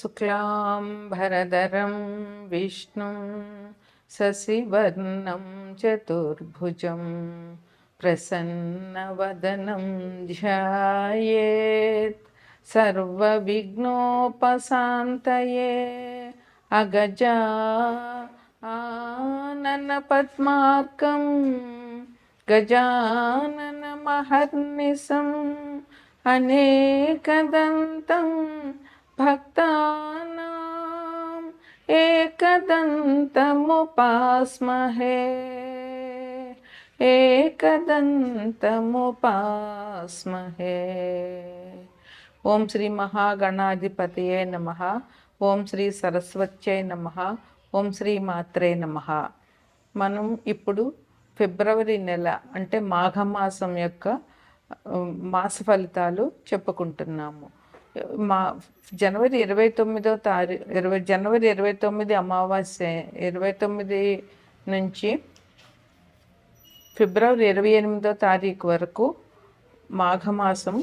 शुक्लांबरधरं विष्णुं शशिवर्णं चतुर्भुजं प्रसन्नवदनं ध्यायेत् सर्वविघ्नोपशान्तये अगजा आननपद्मार्कं गजाननमहर्निशम् अनेकदन्तं भक्तानां एकदन्तमुपास्महे एकदन्तमुपास्महे। ఓం శ్రీ మహాగణాధిపతయే నమః. ఓం శ్రీ సరస్వత్యై నమః. ఓం శ్రీ మాత్రే నమః. మనం ఇప్పుడు ఫిబ్రవరి నెల అంటే మాఘమాసం యొక్క మాస ఫలితాలు చెప్పుకుంటున్నాము. జనవరి 29 అమావాస్య 29 నుంచి ఫిబ్రవరి 28వ తారీఖు వరకు మాఘమాసం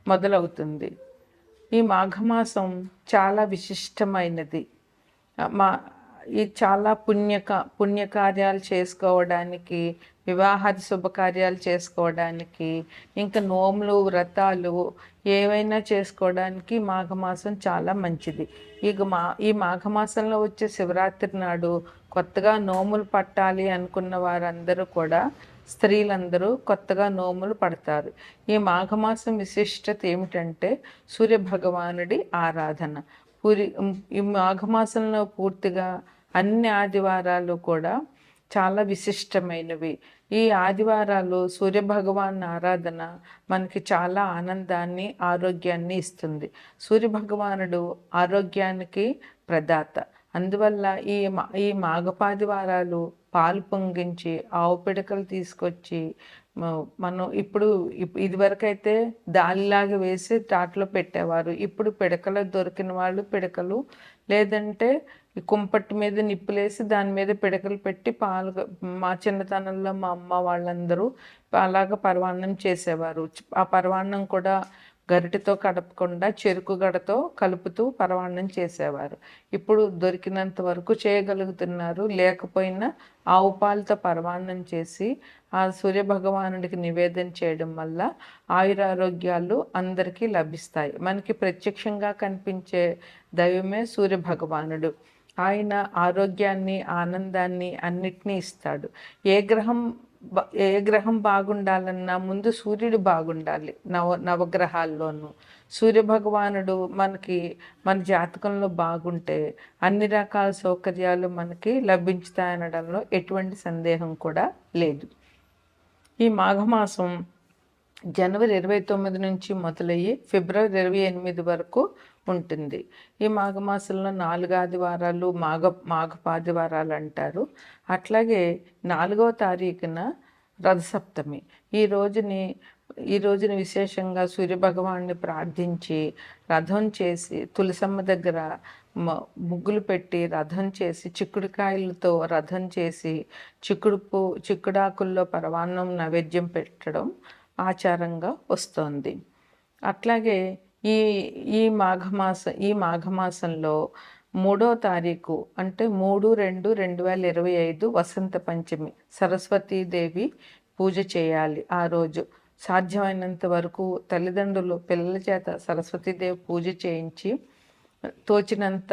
మొదలవుతుంది. ఈ మాఘమాసం చాలా విశిష్టమైనది. ఈ చాలా పుణ్యకార్యాలు చేసుకోవడానికి, వివాహాది శుభకార్యాలు చేసుకోవడానికి, ఇంకా నోములు వ్రతాలు ఏవైనా చేసుకోవడానికి మాఘమాసం చాలా మంచిది. ఈ మాఘమాసంలో వచ్చే శివరాత్రి నాడు కొత్తగా నోములు పట్టాలి అనుకున్న వారందరూ కూడా, స్త్రీలందరూ కొత్తగా నోములు పడతారు. ఈ మాఘమాసం విశిష్టత ఏమిటంటే సూర్యభగవానుడి ఆరాధన. ఈ మాఘమాసంలో పూర్తిగా అన్ని ఆదివారాలు కూడా చాలా విశిష్టమైనవి. ఈ ఆదివారాలు సూర్యభగవాన్ ఆరాధన మనకి చాలా ఆనందాన్ని, ఆరోగ్యాన్ని ఇస్తుంది. సూర్యభగవానుడు ఆరోగ్యానికి ప్రదాత. అందువల్ల ఈ మాఘపాదివారాలు పాలు పొంగించి ఆవు పిడకలు తీసుకొచ్చి మనం ఇదివరకైతే దాలిలాగా వేసి తాటలో పెట్టేవారు. ఇప్పుడు పిడకలు దొరికిన వాళ్ళు పిడకలు, లేదంటే కుంపట్టి మీద నిప్పులేసి దాని మీద పిడకలు పెట్టి మా చిన్నతనంలో మా అమ్మ వాళ్ళందరూ అలాగ పరవాన్నం చేసేవారు. ఆ పరవాన్నం కూడా గరిటెతో కడపకుండా చెరుకు గడతో కలుపుతూ పరవాన్నం చేసేవారు. ఇప్పుడు దొరికినంత వరకు చేయగలుగుతున్నారు. లేకపోయినా ఆవు పాలతో పరవాన్నం చేసి ఆ సూర్యభగవానుడికి నివేదన చేయడం వల్ల ఆయురారోగ్యాలు అందరికీ లభిస్తాయి. మనకి ప్రత్యక్షంగా కనిపించే దైవమే సూర్యభగవానుడు. ఆయన ఆరోగ్యాన్ని, ఆనందాన్ని అన్నిటినీ ఇస్తాడు. ఏ గ్రహం బాగుండాలన్నా ముందు సూర్యుడు బాగుండాలి. నవగ్రహాల్లోనూ సూర్యభగవానుడు మన జాతకంలో బాగుంటే అన్ని రకాల సౌకర్యాలు మనకి లభించుతాయనడంలో ఎటువంటి సందేహం కూడా లేదు. ఈ మాఘమాసం జనవరి 29 నుంచి మొదలయ్యి ఫిబ్రవరి 28 వరకు ఉంటుంది. ఈ మాఘమాసంలో 4 ఆదివారాలు మాఘపాదివారాలు అంటారు. అట్లాగే 4వ తారీఖున రథసప్తమి. ఈ రోజుని విశేషంగా సూర్యభగవాన్ని ప్రార్థించి రథం చేసి తులసమ్మ దగ్గర ముగ్గులు పెట్టి రథం చేసి, చిక్కుడుకాయలతో రథం చేసి, చిక్కుడాకుల్లో పరవాన్నం నైవేద్యం పెట్టడం ఆచారంగా వస్తోంది. అట్లాగే ఈ మాఘమాసంలో 3వ తారీఖు అంటే 3/2/2025 వసంత పంచమి, సరస్వతీదేవి పూజ చేయాలి. ఆ రోజు సాధ్యమైనంత వరకు తల్లిదండ్రులు పిల్లల చేత సరస్వతీదేవి పూజ చేయించి తోచినంత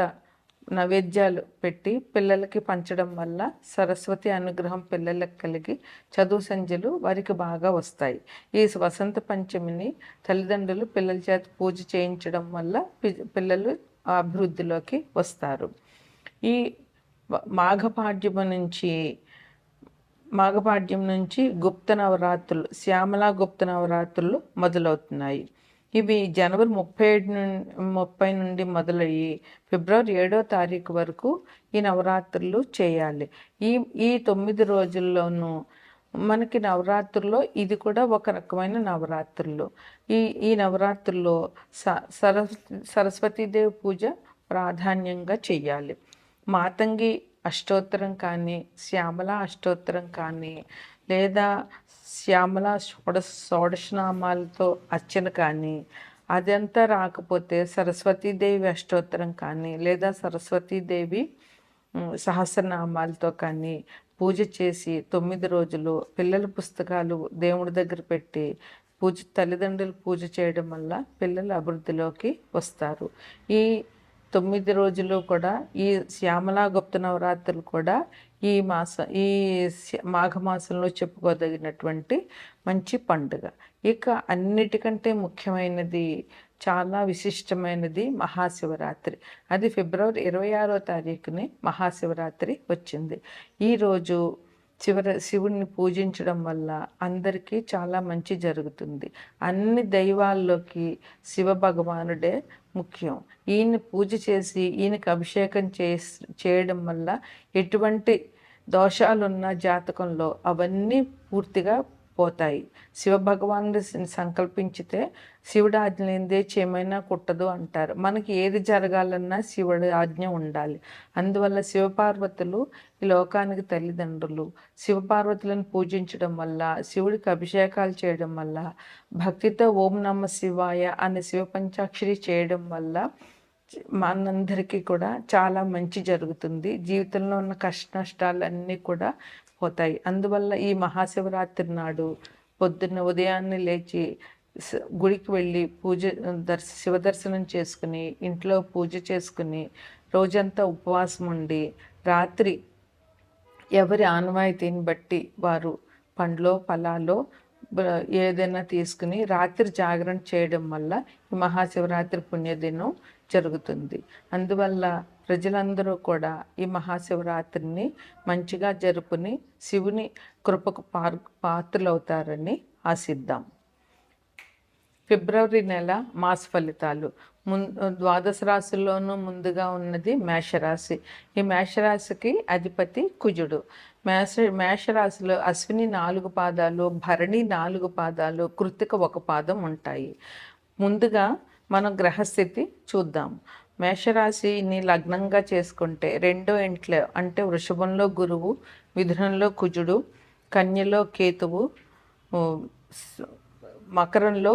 నైవేద్యాలు పెట్టి పిల్లలకి పంచడం వల్ల సరస్వతి అనుగ్రహం పిల్లలకు కలిగి చదువు సంధ్యలు వారికి బాగా వస్తాయి. ఈ వసంత పంచమిని తల్లిదండ్రులు పిల్లల చేత పూజ చేయించడం వల్ల పిల్లలు అభివృద్ధిలోకి వస్తారు. ఈ మాఘపాడ్యం నుంచి గుప్త నవరాత్రులు, శ్యామలా గుప్త నవరాత్రులు మొదలవుతున్నాయి. ఇవి జనవరి 30 నుండి మొదలయ్యి ఫిబ్రవరి 7వ తారీఖు వరకు ఈ నవరాత్రులు చేయాలి. ఈ 9 రోజుల్లోనూ మనకి నవరాత్రుల్లో ఇది కూడా ఒక రకమైన నవరాత్రులు. ఈ నవరాత్రుల్లో సరస్వతీదేవి పూజ ప్రాధాన్యంగా చెయ్యాలి. మాతంగి అష్టోత్తరం కానీ, శ్యామల అష్టోత్తరం కానీ, లేదా శ్యామల షోడశనామాలతో అర్చన కానీ, అదంతా రాకపోతే సరస్వతీదేవి అష్టోత్తరం కానీ లేదా సరస్వతీదేవి సహస్రనామాలతో కానీ పూజ చేసి 9 రోజులు పిల్లల పుస్తకాలు దేవుడి దగ్గర పెట్టి తల్లిదండ్రులు పూజ చేయడం వల్ల పిల్లలు అభివృద్ధిలోకి వస్తారు. ఈ 9 రోజులు కూడా ఈ శ్యామలా గుప్త నవరాత్రులు కూడా ఈ మాఘమాసంలో చెప్పుకోదగినటువంటి మంచి పండుగ. ఇక అన్నిటికంటే ముఖ్యమైనది, చాలా విశిష్టమైనది మహాశివరాత్రి. అది ఫిబ్రవరి 26వ తారీఖుని మహాశివరాత్రి వచ్చింది. ఈరోజు శివుడిని పూజించడం వల్ల అందరికీ చాలా మంచి జరుగుతుంది. అన్ని దైవాల్లోకి శివ భగవానుడే ముఖ్యం. ఈయన్ని పూజ చేసి ఈయనకి అభిషేకం చేయడం వల్ల ఎటువంటి దోషాలున్న జాతకంలో అవన్నీ పూర్తిగా పోతాయి. శివభగవానుడు సంకల్పించితే శివుడి ఆజ్ఞ లేనిదే చేమైనా కుట్టదు అంటారు. మనకి ఏది జరగాలన్నా శివుడి ఆజ్ఞ ఉండాలి. అందువల్ల శివపార్వతులు ఈ లోకానికి తల్లిదండ్రులు. శివపార్వతులను పూజించడం వల్ల, శివుడికి అభిషేకాలు చేయడం వల్ల, భక్తితో ఓం నమ శివాయ అనే శివ పంచాక్షరి చేయడం వల్ల మనందరికీ కూడా చాలా మంచి జరుగుతుంది. జీవితంలో ఉన్న కష్ట నష్టాలన్నీ కూడా పోతాయి. అందువల్ల ఈ మహాశివరాత్రి నాడు పొద్దున్న ఉదయాన్నే లేచి గుడికి వెళ్ళి శివ దర్శనం చేసుకుని ఇంట్లో పూజ చేసుకుని రోజంతా ఉపవాసం ఉండి రాత్రి ఎవరి ఆనవాయితీని బట్టి వారు పండ్లో ఫలాలో ఏదైనా తీసుకుని రాత్రి జాగరణ చేయడం వల్ల ఈ మహాశివరాత్రి పుణ్యదినం జరుగుతుంది. అందువల్ల ప్రజలందరూ కూడా ఈ మహాశివరాత్రిని మంచిగా జరుపుని శివుని కృపకు పాత్రలవుతారని ఆశిద్దాం. ఫిబ్రవరి నెల మాస ఫలితాలు. ద్వాదశ రాశుల్లోనూ ముందుగా ఉన్నది మేషరాశి. ఈ మేషరాశికి అధిపతి కుజుడు. మేషరాశిలో అశ్విని 4 పాదాలు, భరణి 4 పాదాలు, కృత్తిక 1 పాదం ఉంటాయి. ముందుగా మనం గ్రహస్థితి చూద్దాం. మేషరాశిని లగ్నంగా చేసుకుంటే 2వ ఇంట్లో అంటే వృషభంలో గురువు, మిథునంలో కుజుడు, కన్యలో కేతువు, మకరంలో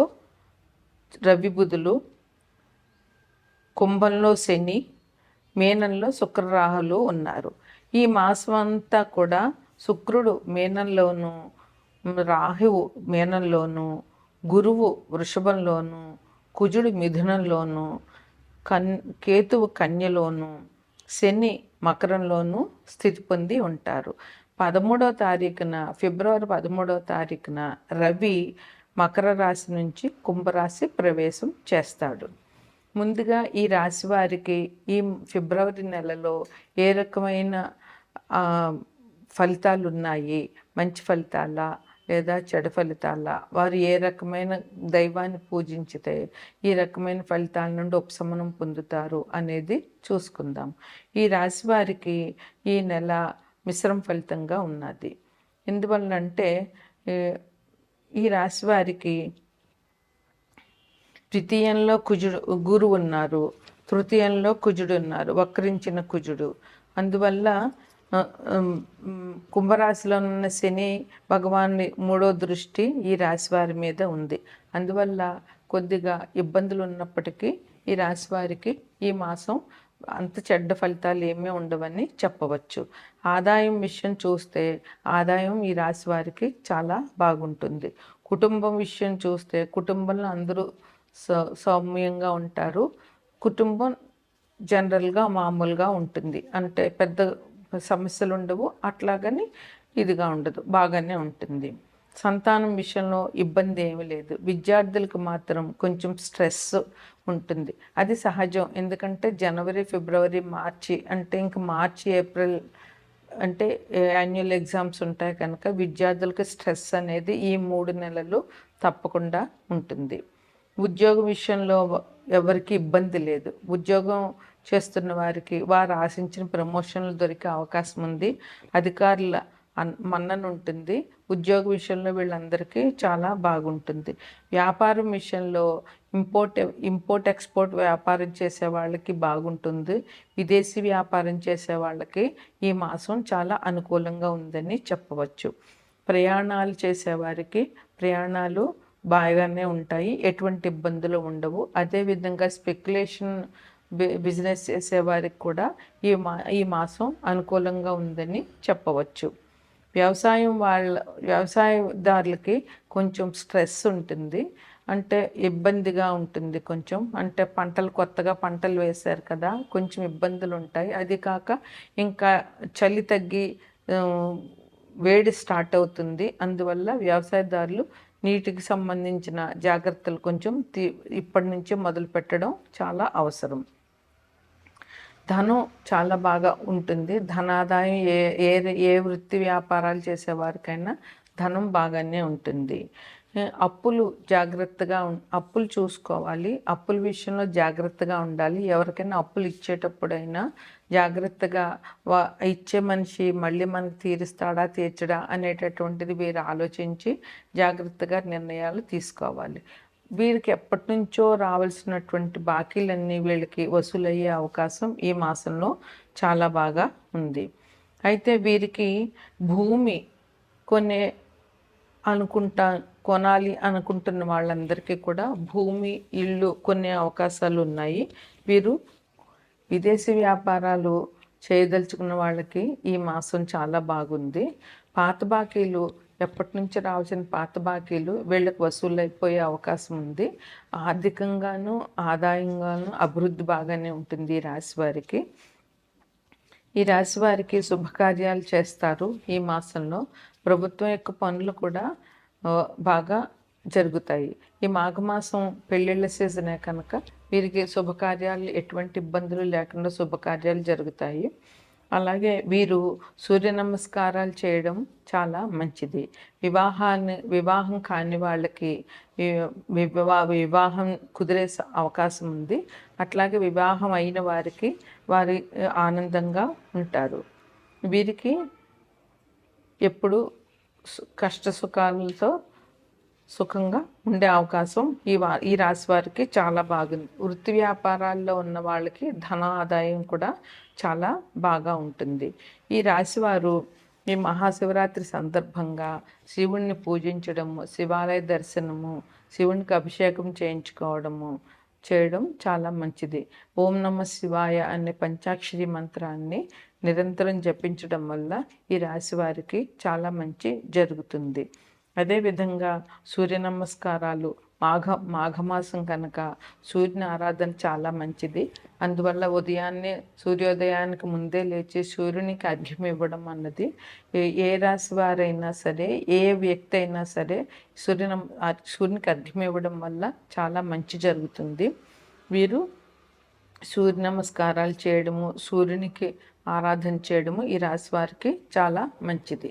రవి బుధులు, కుంభంలో శని, మీనంలో శుక్రరాహులు ఉన్నారు. ఈ మాసం అంతా కూడా శుక్రుడు మీనంలోను, రాహువు మీనంలోను, గురువు వృషభంలోను, కుజుడు మిథునంలోను, కేతువు కన్యలోను, శని మకరంలోను స్థితి పొంది ఉంటారు. 13వ తారీఖున ఫిబ్రవరి 13వ తారీఖున రవి మకర రాశి నుంచి కుంభరాశి ప్రవేశం చేస్తాడు. ముందుగా ఈ రాశి వారికి ఈ ఫిబ్రవరి నెలలో ఏ రకమైన ఫలితాలు ఉన్నాయి, మంచి ఫలితాలా లేదా చెడు ఫలితాలా, వారు ఏ రకమైన దైవాన్ని పూజించితే ఈ రకమైన ఫలితాల నుండి ఉపశమనం పొందుతారు అనేది చూసుకుందాం. ఈ రాశి వారికి ఈ నెల మిశ్రమ ఫలితంగా ఉన్నది. ఎందువల్లంటే ఈ రాశి వారికి ద్వితీయంలో గురువు ఉన్నారు, తృతీయంలో కుజుడు ఉన్నారు, వక్రించిన కుజుడు. అందువల్ల కుంభరాశిలో ఉన్న శని భగవాన్ని 3వ దృష్టి ఈ రాశి వారి మీద ఉంది. అందువల్ల కొద్దిగా ఇబ్బందులు ఉన్నప్పటికీ ఈ రాశి వారికి ఈ మాసం అంత చెడ్డ ఫలితాలు ఏమీ ఉండవని చెప్పవచ్చు. ఆదాయం విషయం చూస్తే ఆదాయం ఈ రాశి వారికి చాలా బాగుంటుంది. కుటుంబం విషయం చూస్తే కుటుంబంలో అందరూ సౌమ్యంగా ఉంటారు. కుటుంబం జనరల్గా మామూలుగా ఉంటుంది, అంటే పెద్ద సమస్యలు ఉండవు, అట్లాగని ఇదిగా ఉండదు, బాగానే ఉంటుంది. సంతానం విషయంలో ఇబ్బంది ఏమీ లేదు. విద్యార్థులకు మాత్రం కొంచెం స్ట్రెస్ ఉంటుంది, అది సహజం. ఎందుకంటే జనవరి, ఫిబ్రవరి, మార్చి అంటే ఇంకా మార్చి, ఏప్రిల్ అంటే యాన్యువల్ ఎగ్జామ్స్ ఉంటాయి కనుక విద్యార్థులకు స్ట్రెస్ అనేది ఈ 3 నెలలు తప్పకుండా ఉంటుంది. ఉద్యోగ విషయంలో ఎవరికి ఇబ్బంది లేదు. ఉద్యోగం చేస్తున్న వారికి వారు ఆశించిన ప్రమోషన్లు దొరికే అవకాశం ఉంది. అధికారుల మన్నన ఉంటుంది. ఉద్యోగ విషయంలో వీళ్ళందరికీ చాలా బాగుంటుంది. వ్యాపారం విషయంలో ఇంపోర్ట్ ఎక్స్పోర్ట్ వ్యాపారం చేసే వాళ్ళకి బాగుంటుంది. విదేశీ వ్యాపారం చేసే వాళ్ళకి ఈ మాసం చాలా అనుకూలంగా ఉందని చెప్పవచ్చు. ప్రయాణాలు చేసేవారికి ప్రయాణాలు బాగానే ఉంటాయి, ఎటువంటి ఇబ్బందులు ఉండవు. అదేవిధంగా స్పెక్యులేషన్ బిజినెస్ చేసేవారికి కూడా ఈ మాసం అనుకూలంగా ఉందని చెప్పవచ్చు. వ్యవసాయదారులకి కొంచెం స్ట్రెస్ ఉంటుంది, అంటే ఇబ్బందిగా ఉంటుంది కొంచెం. అంటే కొత్తగా పంటలు వేశారు కదా, కొంచెం ఇబ్బందులు ఉంటాయి. అది కాక ఇంకా చలి తగ్గి వేడి స్టార్ట్ అవుతుంది. అందువల్ల వ్యవసాయదారులు నీటికి సంబంధించిన జాగ్రత్తలు కొంచెం ఇప్పటి నుంచే మొదలు పెట్టడం చాలా అవసరం. ధనం చాలా బాగా ఉంటుంది. ధనాదాయం ఏ వృత్తి వ్యాపారాలు చేసేవారికైనా ధనం బాగానే ఉంటుంది. అప్పులు చూసుకోవాలి. అప్పుల విషయంలో జాగ్రత్తగా ఉండాలి. ఎవరికైనా అప్పులు ఇచ్చేటప్పుడైనా జాగ్రత్తగా ఇచ్చే మనిషి మళ్ళీ మనకు తీరుస్తాడా తీర్చడా అనేటటువంటిది వీరు ఆలోచించి జాగ్రత్తగా నిర్ణయాలు తీసుకోవాలి. వీరికి ఎప్పటి నుంచో రావాల్సినటువంటి బాకీలన్నీ వీళ్ళకి వసూలయ్యే అవకాశం ఈ మాసంలో చాలా బాగా ఉంది. అయితే వీరికి భూమి కొనాలి అనుకుంటున్న వాళ్ళందరికీ కూడా భూమి, ఇల్లు కొనే అవకాశాలు ఉన్నాయి. వీరు విదేశీ వ్యాపారాలు చేయదలుచుకున్న వాళ్ళకి ఈ మాసం చాలా బాగుంది. పాత బాకీలు, ఎప్పటి నుంచి రావాల్సిన పాత బాకీలు వీళ్ళకి వసూలైపోయే అవకాశం ఉంది. ఆర్థికంగాను ఆదాయంగాను అభివృద్ధి బాగానే ఉంటుంది ఈ రాశి వారికి. ఈ రాశి వారికి శుభకార్యాలు చేస్తారు ఈ మాసంలో. ప్రభుత్వం యొక్క పనులు కూడా బాగా జరుగుతాయి. ఈ మాఘమాసం పెళ్ళిళ్ళ సీజనే కనుక వీరికి శుభకార్యాలు ఎటువంటి ఇబ్బందులు లేకుండా శుభకార్యాలు జరుగుతాయి. అలాగే వీరు సూర్య నమస్కారాలు చేయడం చాలా మంచిది. వివాహం కాని వాళ్ళకి వివాహం కుదిరే అవకాశం ఉంది. అట్లాగే వివాహం అయిన వారికి వారి ఆనందంగా ఉంటారు. వీరికి ఎప్పుడు కష్ట సుఖాలతో సుఖంగా ఉండే అవకాశం ఈ రాశి వారికి చాలా బాగుంది. వృత్తి వ్యాపారాల్లో ఉన్న వాళ్ళకి ధన ఆదాయం కూడా చాలా బాగా ఉంటుంది. ఈ రాశివారు ఈ మహాశివరాత్రి సందర్భంగా శివుణ్ణి పూజించడము, శివాలయ దర్శనము, శివునికి అభిషేకం చేయడం చాలా మంచిది. ఓం నమ శివాయ అనే పంచాక్షరి మంత్రాన్ని నిరంతరం జపించడం వల్ల ఈ రాశి వారికి చాలా మంచి జరుగుతుంది. అదేవిధంగా సూర్య నమస్కారాలు, మాఘమాసం కనుక సూర్యుని ఆరాధన చాలా మంచిది. అందువల్ల సూర్యోదయానికి ముందే లేచి సూర్యునికి అర్ఘ్యం ఇవ్వడం అన్నది ఏ రాశి వారైనా సరే, ఏ వ్యక్తి అయినా సరే సూర్యునికి అర్ఘ్యం ఇవ్వడం వల్ల చాలా మంచి జరుగుతుంది. వీరు సూర్య నమస్కారాలు చేయడము, సూర్యునికి ఆరాధన చేయడము ఈ రాశి వారికి చాలా మంచిది.